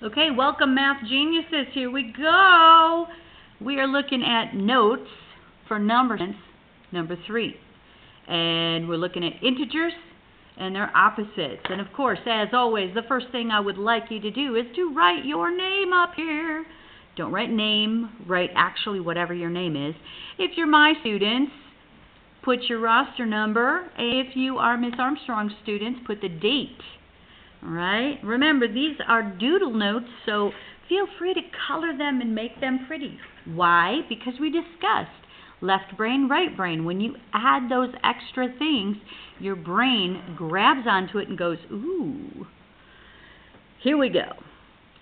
Okay, welcome Math Geniuses. Here we go. We are looking at notes for number 3. And we're looking at integers and their opposites. And of course, as always, the first thing I would like you to do is to write your name up here. Don't write name, write actually whatever your name is. If you're my students, put your roster number. If you are Miss Armstrong's students, put the date. All right? Remember, these are doodle notes, so feel free to color them and make them pretty. Why? Because we discussed left brain, right brain. When you add those extra things, your brain grabs onto it and goes, ooh. Here we go.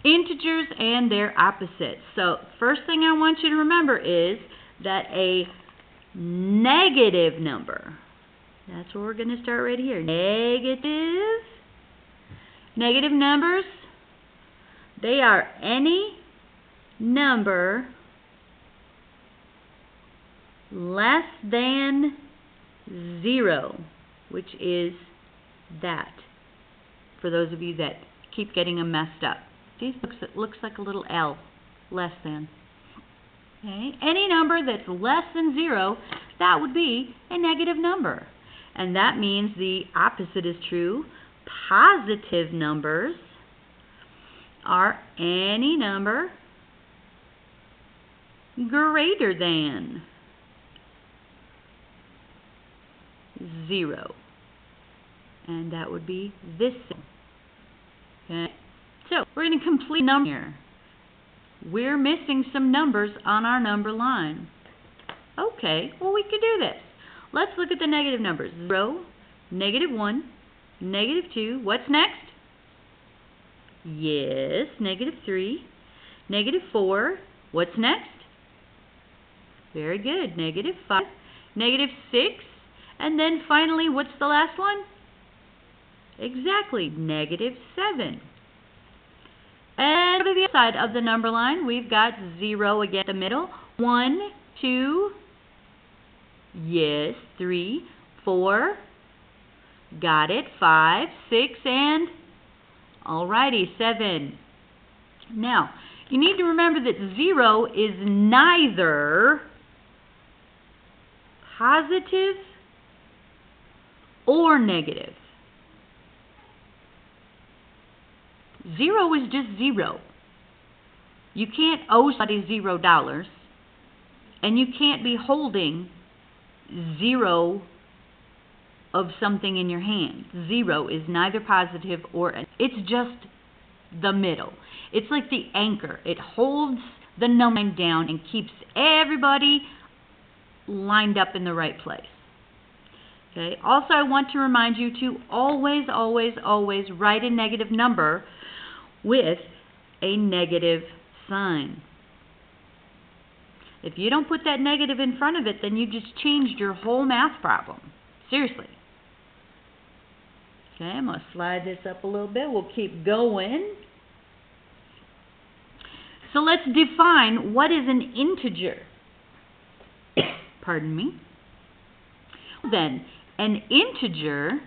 Integers and their opposites. So first thing I want you to remember is that a negative number, that's where we're going to start right here. Negative numbers, they are any number less than 0, which is that. For those of you that keep getting them messed up. See, it looks like a little L, less than. Okay, any number that's less than 0, that would be a negative number. And that means the opposite is true. Positive numbers are any number greater than 0. And that would be this thing. Okay? So, we're going to complete a number here. We're missing some numbers on our number line. Okay, well we could do this. Let's look at the negative numbers. 0, -1, -2. What's next? Yes, -3, -4. What's next? Very good. -5, -6. And then finally, what's the last one? Exactly, -7. And to the other side of the number line, we've got 0 again in the middle. 1, 2, yes, 3, 4, got it, 5, 6, and alrighty, 7. Now, you need to remember that 0 is neither positive or negative. 0 is just 0. You can't owe somebody $0, and you can't be holding 0 of something in your hand. 0 is neither positive or, it's just the middle. It's like the anchor. It holds the number down and keeps everybody lined up in the right place. Okay. Also, I want to remind you to always, always, always write a negative number with a negative sign. If you don't put that negative in front of it, then you just changed your whole math problem. Seriously. Okay, I'm going to slide this up a little bit. We'll keep going. So let's define what is an integer. Pardon me. Then, an integer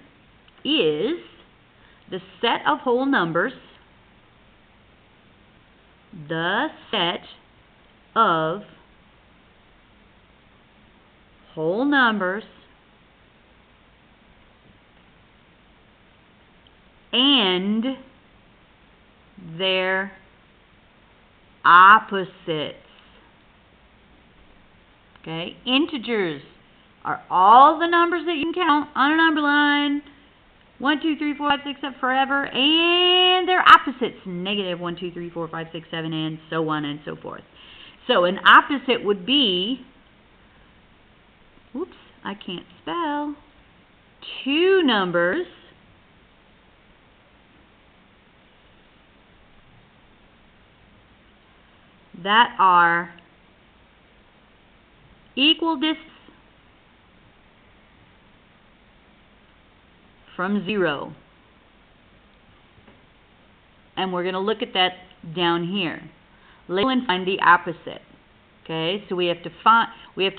is the set of whole numbers, the set of whole numbers and their opposites. Okay, integers are all the numbers that you can count on a number line. 1, 2, 3, 4, 5, 6, 7, forever, and their opposites, -1, 2, 3, 4, 5, 6, 7, and so on and so forth. So an opposite would be, whoops, I can't spell, 2 numbers that are equal distance from 0. And we're going to look at that down here. Label and find the opposite. Okay, so we have to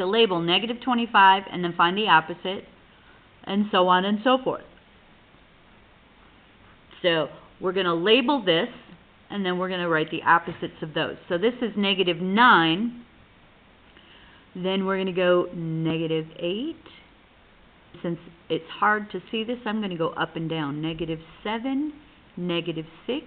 label -25 and then find the opposite, and so on and so forth. So we're going to label this and then we're going to write the opposites of those. So this is negative 9. Then we're going to go negative 8. Since it's hard to see this, I'm going to go up and down. Negative 7, negative 6,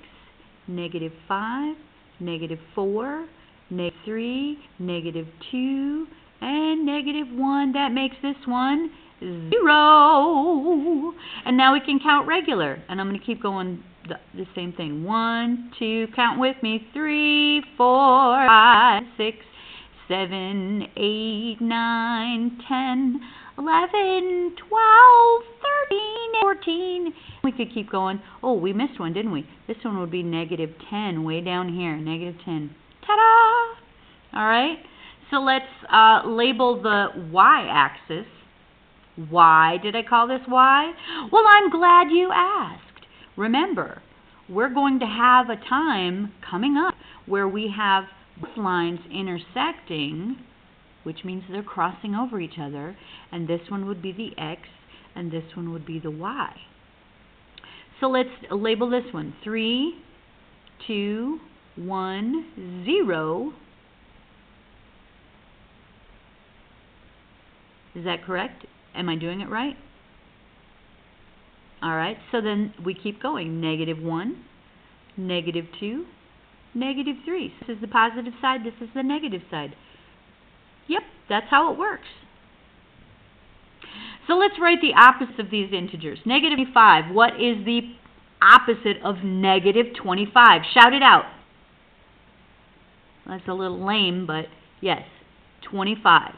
negative 5, negative 4, negative 3, negative 2, and negative 1. That makes this one 0. And now we can count regular. And I'm going to keep going the same thing. 1, 2, count with me. 3, 4, 5, 6, 7, 8, 9, 10, 11, 12, 13, 14. We could keep going. Oh, we missed one, didn't we? This one would be negative 10, way down here. Negative 10. Ta-da! All right. So let's label the y-axis. Why did I call this y? Well, I'm glad you asked. Remember, we're going to have a time coming up where we have both lines intersecting, which means they're crossing over each other, and this one would be the x, and this one would be the y. So let's label this one. 3, 2, 1, 0. Is that correct? Am I doing it right? All right, so then we keep going. Negative 1, negative 2, negative 3. This is the positive side, this is the negative side. Yep, that's how it works. So let's write the opposite of these integers. Negative 25. What is the opposite of negative 25? Shout it out. That's a little lame, but yes, 25.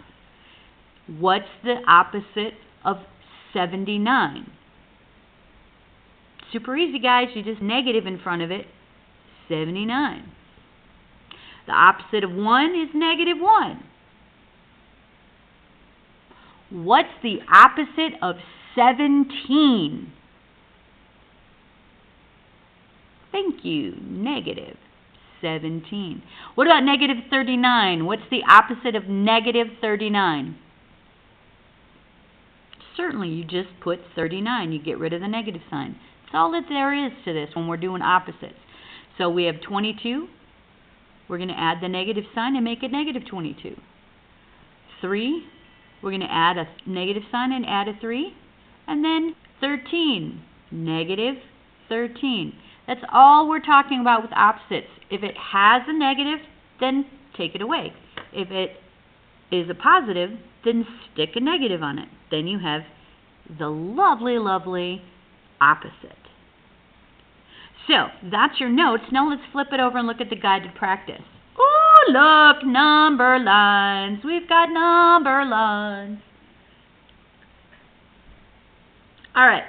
What's the opposite of 79? Super easy, guys. You just negative in front of it. 79. The opposite of 1 is negative 1. What's the opposite of 17? Thank you. Negative 17. What about negative 39? What's the opposite of negative 39? Certainly, you just put 39. You get rid of the negative sign. That's all that there is to this when we're doing opposites. So we have 22. We're going to add the negative sign and make it negative 22. 3. We're going to add a negative sign and add a 3. And then 13. Negative 13. That's all we're talking about with opposites. If it has a negative, then take it away. If it is a positive, then stick a negative on it. Then you have the lovely, lovely opposite. So, that's your notes. Now let's flip it over and look at the guided practice. Oh, look, number lines. We've got number lines. All right,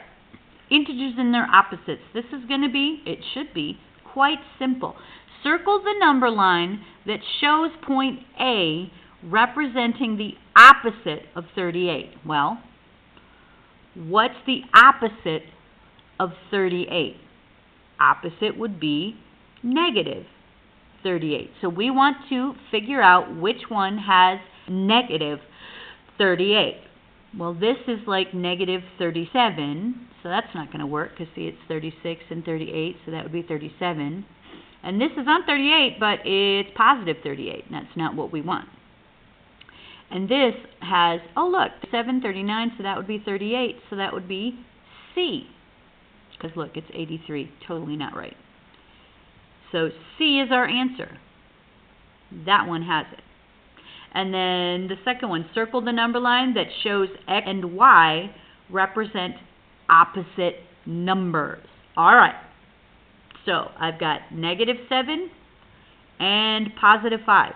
integers and their opposites. This is going to be, it should be, quite simple. Circle the number line that shows point A representing the opposite of 38. Well, what's the opposite of 38? Opposite would be negative 38. So we want to figure out which one has negative 38. Well, this is like negative 37, so that's not going to work because, see, it's 36 and 38, so that would be 37. And this is on 38, but it's positive 38. And that's not what we want. And this has, oh, look, 7, 39, so that would be 38, so that would be C. Because, look, it's 83. Totally not right. So C is our answer. That one has it. And then the second one, circle the number line that shows X and Y represent opposite numbers. All right. So I've got negative 7 and positive 5.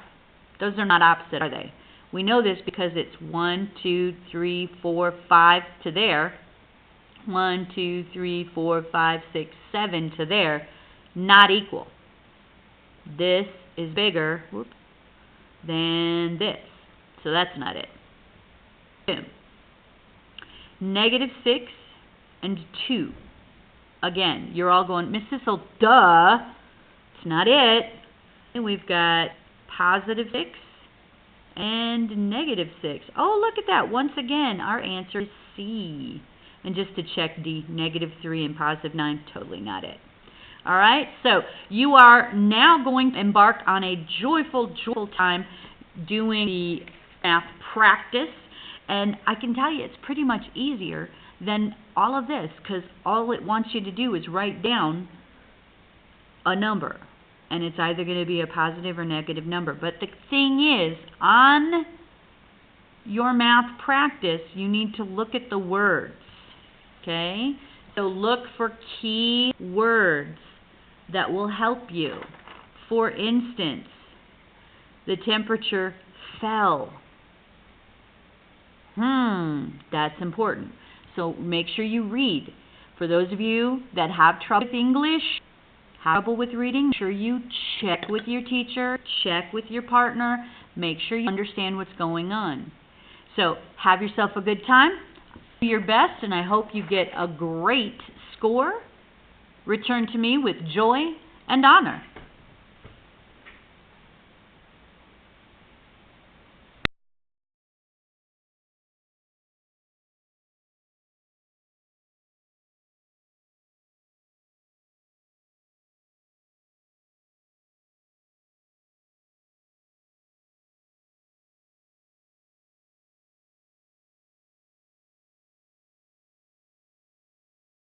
Those are not opposite, are they? We know this because it's 1, 2, 3, 4, 5 to there. 1, 2, 3, 4, 5, 6, 7 to there. Not equal. This is bigger than this. So that's not it. Boom. Negative 6 and 2. Again, you're all going, Miss Sissel, duh. It's not it. And we've got positive 6 and negative 6. Oh, look at that. Once again, our answer is C. And just to check D, negative 3 and positive 9, totally not it. All right, so you are now going to embark on a joyful time doing the math practice. And I can tell you it's pretty much easier than all of this, because all it wants you to do is write down a number. And it's either going to be a positive or negative number. But the thing is, on your math practice, you need to look at the words. Okay? So look for key words that will help you. For instance, the temperature fell. That's important. So make sure you read. For those of you that have trouble with English, have trouble with reading, make sure you check with your teacher, check with your partner, make sure you understand what's going on. So have yourself a good time. Do your best, and I hope you get a great score. Return to me with joy and honor.